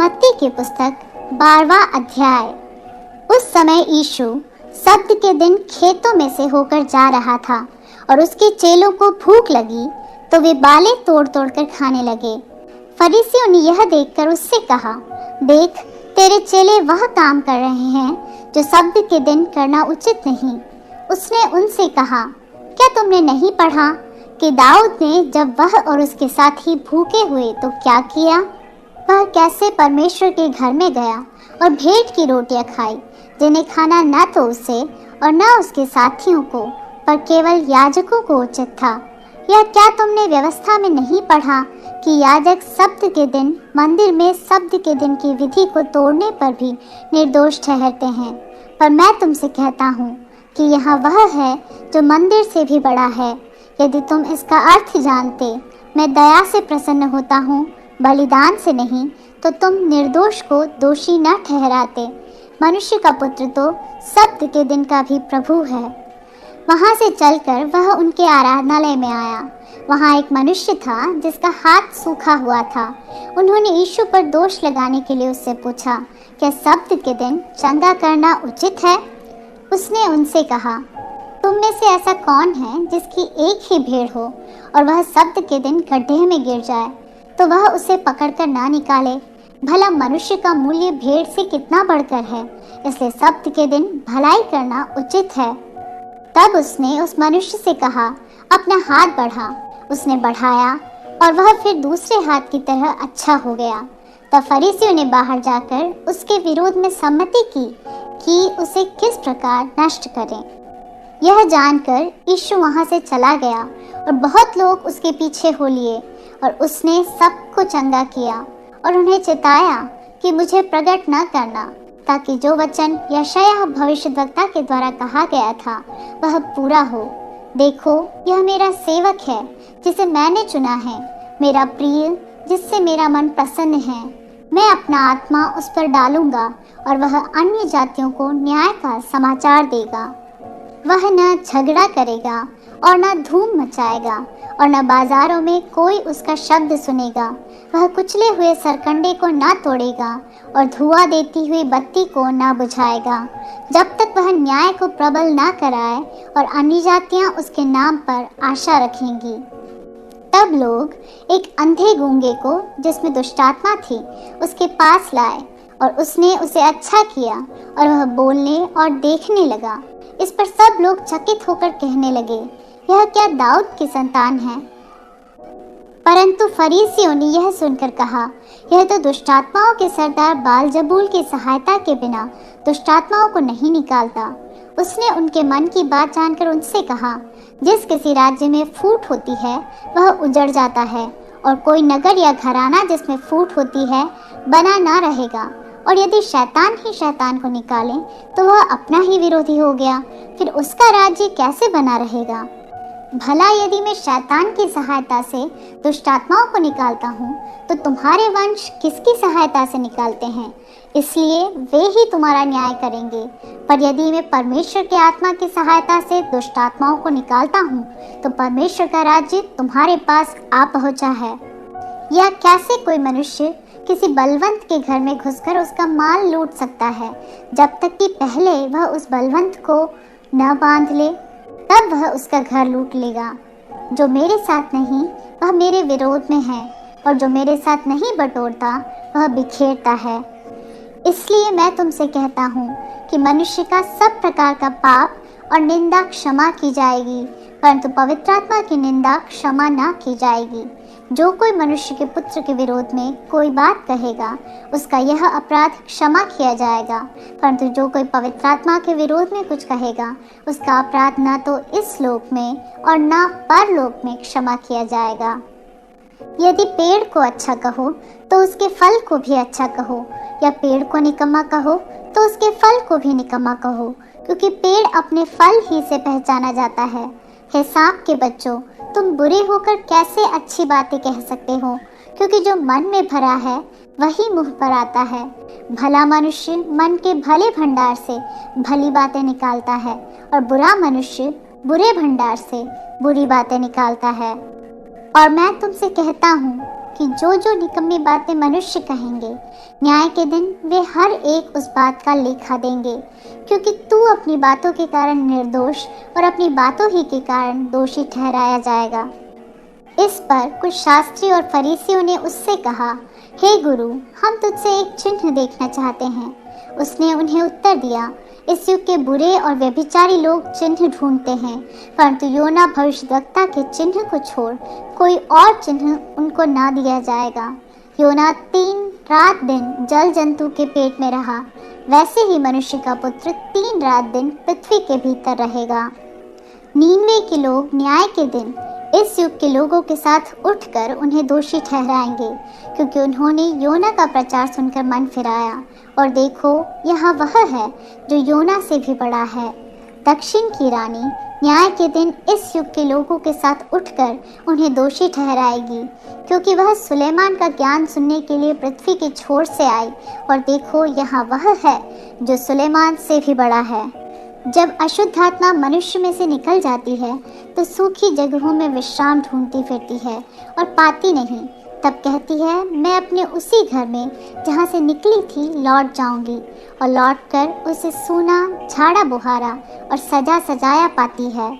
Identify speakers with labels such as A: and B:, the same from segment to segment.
A: मत्ती की पुस्तक 12वां अध्याय। उस समय यीशु सब्त के दिन खेतों में से होकर जा रहा था और उसके चेलों को भूख लगी तो वे बालें तोड़ तोड़ कर खाने लगे। फरीसियों ने यह देखकर उससे कहा, देख, तेरे चेले वह काम कर रहे हैं जो सब्त के दिन करना उचित नहीं। उसने उनसे कहा, क्या तुमने नहीं पढ़ा कि दाऊद ने जब वह और उसके साथी भूखे हुए तो क्या किया? वह कैसे परमेश्वर के घर में गया और भेंट की रोटियां खाई, जिन्हें खाना न तो उसे और न उसके साथियों को, पर केवल याजकों को उचित था। या क्या तुमने व्यवस्था में नहीं पढ़ा कि याजक सब्त के दिन मंदिर में सब्त के दिन की विधि को तोड़ने पर भी निर्दोष ठहरते हैं? पर मैं तुमसे कहता हूँ कि यहाँ वह है जो मंदिर से भी बड़ा है। यदि तुम इसका अर्थ जानते, मैं दया से प्रसन्न होता हूँ, बलिदान से नहीं, तो तुम निर्दोष को दोषी न ठहराते। मनुष्य का पुत्र तो सब्त के दिन का भी प्रभु है। वहाँ से चलकर वह उनके आराधनालय में आया। वहाँ एक मनुष्य था जिसका हाथ सूखा हुआ था। उन्होंने यीशु पर दोष लगाने के लिए उससे पूछा, क्या सब्त के दिन चंगा करना उचित है? उसने उनसे कहा, तुम में से ऐसा कौन है जिसकी एक ही भेड़ हो और वह सब्त के दिन गड्ढे में गिर जाए तो वह उसे पकड़कर ना निकाले? भला मनुष्य का मूल्य भेड़ से कितना बढ़कर है। इसलिए सब्त के दिन भलाई करना उचित है। तब उसने उस मनुष्य से कहा, अपना हाथ बढ़ा। उसने बढ़ाया और वह फिर दूसरे हाथ की तरह अच्छा हो गया। तब फरीसियों ने बाहर जाकर उसके विरोध में सम्मति की कि उसे किस प्रकार नष्ट करें। यह जानकर यीशु वहां से चला गया और बहुत लोग उसके पीछे हो लिए, और उसने सबको चंगा किया और उन्हें चिताया कि मुझे प्रकट न करना, ताकि जो वचन यशायाह भविष्यद्वक्ता के द्वारा कहा गया था वह पूरा हो। देखो, यह मेरा सेवक है जिसे मैंने चुना है, मेरा प्रिय जिससे मेरा मन प्रसन्न है। मैं अपना आत्मा उस पर डालूंगा और वह अन्य जातियों को न्याय का समाचार देगा। वह न झगड़ा करेगा और न धूम मचाएगा और न बाजारों में कोई उसका शब्द सुनेगा। वह कुचले हुए सरकंडे को न तोड़ेगा और धुआं देती हुई बत्ती को न बुझाएगा, जब तक वह न्याय को प्रबल न कराए और अन्य जातियां उसके नाम पर आशा रखेंगी। तब लोग एक अंधे गूंगे को, जिसमें दुष्टात्मा थी, उसके पास लाए और उसने उसे अच्छा किया और वह बोलने और देखने लगा। इस पर सब लोग चकित होकर कहने लगे, यह क्या दाऊद की संतान है? परंतु फरीसियों ने यह सुनकर कहा, यह तो दुष्टात्माओं के सरदार बालजबूल की सहायता के बिना दुष्टात्माओं को नहीं निकालता। उसने उनके मन की बात जानकर उनसे कहा, जिस किसी राज्य में फूट होती है वह उजड़ जाता है, और कोई नगर या घराना जिसमें फूट होती है बना ना रहेगा। और यदि शैतान ही शैतान को निकाले तो वह अपना ही विरोधी हो गया, फिर उसका राज्य कैसे बना रहेगा? भला यदि मैं शैतान की सहायता से दुष्टात्माओं को निकालता हूँ तो तुम्हारे वंश किसकी सहायता से निकालते हैं? इसलिए वे ही तुम्हारा न्याय करेंगे। पर यदि मैं परमेश्वर के आत्मा की सहायता से दुष्टात्माओं को निकालता हूँ तो परमेश्वर का राज्य तुम्हारे पास आ पहुँचा है। या कैसे कोई मनुष्य किसी बलवंत के घर में घुसकर उसका माल लूट सकता है, जब तक कि पहले वह उस बलवंत को न बांध ले? तब वह उसका घर लूट लेगा। जो मेरे साथ नहीं वह मेरे विरोध में है, और जो मेरे साथ नहीं बटोरता वह बिखेरता है। इसलिए मैं तुमसे कहता हूँ कि मनुष्य का सब प्रकार का पाप और निंदा क्षमा की जाएगी, परंतु पवित्र आत्मा की निंदा क्षमा न की जाएगी। जो कोई मनुष्य के पुत्र के विरोध में कोई बात कहेगा उसका यह अपराध क्षमा किया जाएगा, परंतु जो कोई पवित्र आत्मा के विरोध में कुछ कहेगा उसका अपराध न तो इस लोक में और न परलोक में क्षमा किया जाएगा। यदि पेड़ को अच्छा कहो तो उसके फल को भी अच्छा कहो, या पेड़ को निकम्मा कहो तो उसके फल को भी निकम्मा कहो, क्योंकि पेड़ अपने फल ही से पहचाना जाता है। हे सांप के बच्चों, तुम बुरे होकर कैसे अच्छी बातें कह सकते हो? क्योंकि जो मन में भरा है वही मुंह पर आता है। भला मनुष्य मन के भले भंडार से भली बातें निकालता है, और बुरा मनुष्य बुरे भंडार से बुरी बातें निकालता है। और मैं तुमसे कहता हूँ कि जो जो निकम्मी बातें मनुष्य कहेंगे, न्याय के दिन वे हर एक उस बात का लेखा देंगे, क्योंकि तू अपनी बातों के कारण निर्दोष और अपनी बातों ही के कारण दोषी ठहराया जाएगा। इस पर कुछ शास्त्री और फरीसियों ने उससे कहा, हे गुरु, हम तुझसे एक चिन्ह देखना चाहते हैं। उसने उन्हें उत्तर दिया, इस युग के बुरे और व्यभिचारी लोग चिन्ह ढूंढते हैं, परंतु योना भविष्यद्वक्ता के चिन्ह को छोड़ कोई और चिन्ह उनको ना दिया जाएगा। योना 3 रात दिन जल जंतु के पेट में रहा, वैसे ही मनुष्य का पुत्र 3 रात दिन पृथ्वी के भीतर रहेगा। नीनवे के लोग न्याय के दिन इस युग के लोगों के साथ उठकर उन्हें दोषी ठहराएंगे, क्योंकि उन्होंने योना का प्रचार सुनकर मन फिराया, और देखो यहाँ वह है जो योना से भी बड़ा है। दक्षिण की रानी न्याय के दिन इस युग के लोगों के साथ उठकर उन्हें दोषी ठहराएगी, क्योंकि वह सुलेमान का ज्ञान सुनने के लिए पृथ्वी के छोर से आई, और देखो यहाँ वह है जो सुलेमान से भी बड़ा है। जब अशुद्ध आत्मा मनुष्य में से निकल जाती है तो सूखी जगहों में विश्राम ढूंढती फिरती है और पाती नहीं। तब कहती है, मैं अपने उसी घर में जहाँ से निकली थी लौट जाऊंगी, और लौटकर उसे सूना, झाड़ा बुहारा और सजा सजाया पाती है।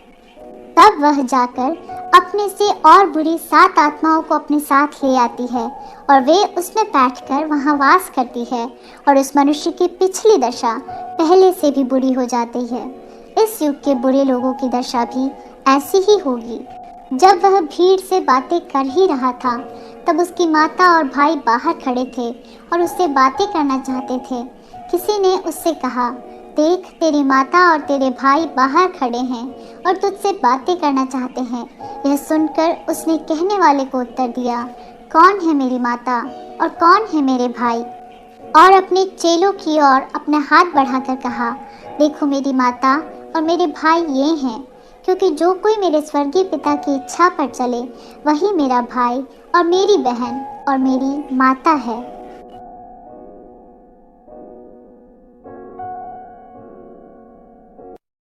A: तब वह जाकर अपने से और बुरी 7 आत्माओं को अपने साथ ले आती है, और वे उसमें बैठकर वहाँ वास करती है, और उस मनुष्य की पिछली दशा पहले से भी बुरी हो जाती है। इस युग के बुरे लोगों की दशा भी ऐसी ही होगी। जब वह भीड़ से बातें कर ही रहा था, तब उसकी माता और भाई बाहर खड़े थे और उससे बातें करना चाहते थे। किसी ने उससे कहा, देख, तेरी माता और तेरे भाई बाहर खड़े हैं और तुझसे बातें करना चाहते हैं। यह सुनकर उसने कहने वाले को उत्तर दिया, कौन है मेरी माता और कौन है मेरे भाई? और अपने चेलों की ओर अपना हाथ बढ़ाकर कहा, देखो, मेरी माता और मेरे भाई ये हैं, क्योंकि जो कोई मेरे स्वर्गीय पिता की इच्छा पर चले वही मेरा भाई और मेरी बहन और मेरी माता है।